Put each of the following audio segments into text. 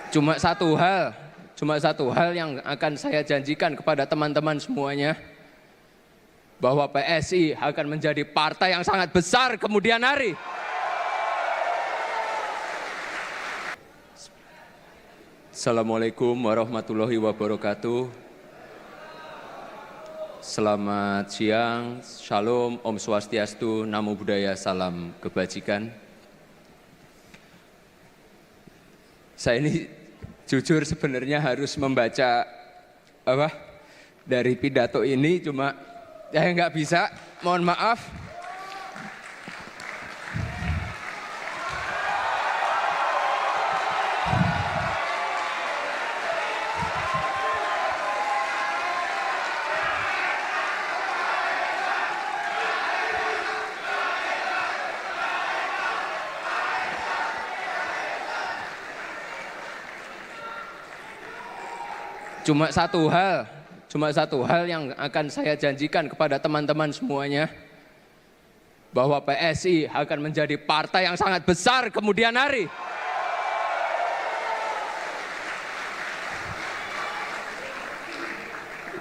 Cuma satu hal yang akan saya janjikan kepada teman-teman semuanya, bahwa PSI akan menjadi partai yang sangat besar kemudian hari. Assalamualaikum warahmatullahi wabarakatuh. Selamat siang, Shalom, Om Swastiastu, Namo Buddhaya, Salam Kebajikan. Saya ini jujur sebenarnya harus membaca dari pidato ini, cuma saya nggak bisa, mohon maaf. Cuma satu hal yang akan saya janjikan kepada teman-teman semuanya, bahwa PSI akan menjadi partai yang sangat besar kemudian hari.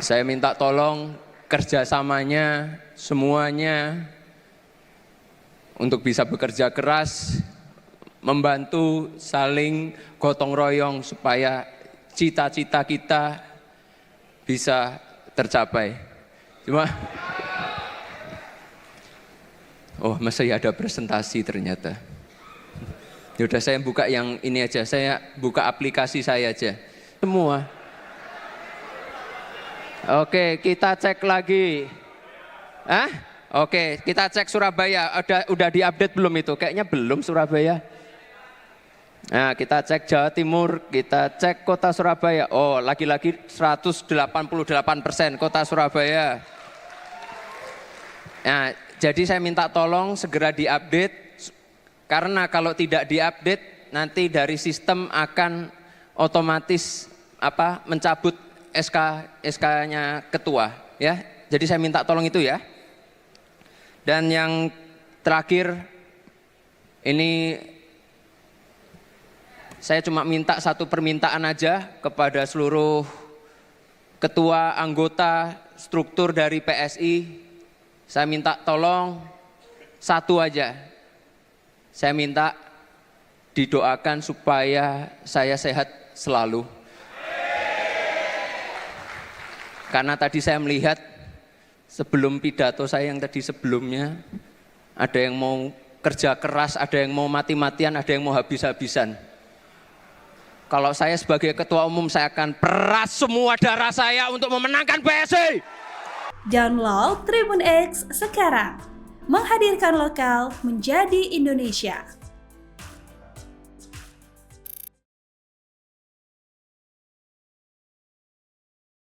Saya minta tolong kerjasamanya semuanya untuk bisa bekerja keras, membantu saling gotong royong supaya cita-cita kita bisa tercapai. Masih ada presentasi ternyata. Yaudah, saya buka yang ini aja, saya buka aplikasi saya aja. Semua. Oke, kita cek lagi. Oke, kita cek Surabaya. Udah diupdate belum itu? Kayaknya belum Surabaya. Nah, kita cek Jawa Timur, kita cek kota Surabaya. Oh, lagi-lagi 188% kota Surabaya. Nah, jadi saya minta tolong segera diupdate, karena kalau tidak diupdate nanti dari sistem akan otomatis mencabut SK-nya ketua, ya. Jadi saya minta tolong itu ya. Dan yang terakhir ini, saya cuma minta satu permintaan aja kepada seluruh ketua, anggota, struktur dari PSI. Saya minta tolong satu aja. Saya minta didoakan supaya saya sehat selalu. Karena tadi saya melihat sebelum pidato saya yang tadi sebelumnya, ada yang mau kerja keras, ada yang mau mati-matian, ada yang mau habis-habisan. Kalau saya sebagai ketua umum, saya akan peras semua darah saya untuk memenangkan PSI. Download Tribun X sekarang, menghadirkan lokal menjadi Indonesia.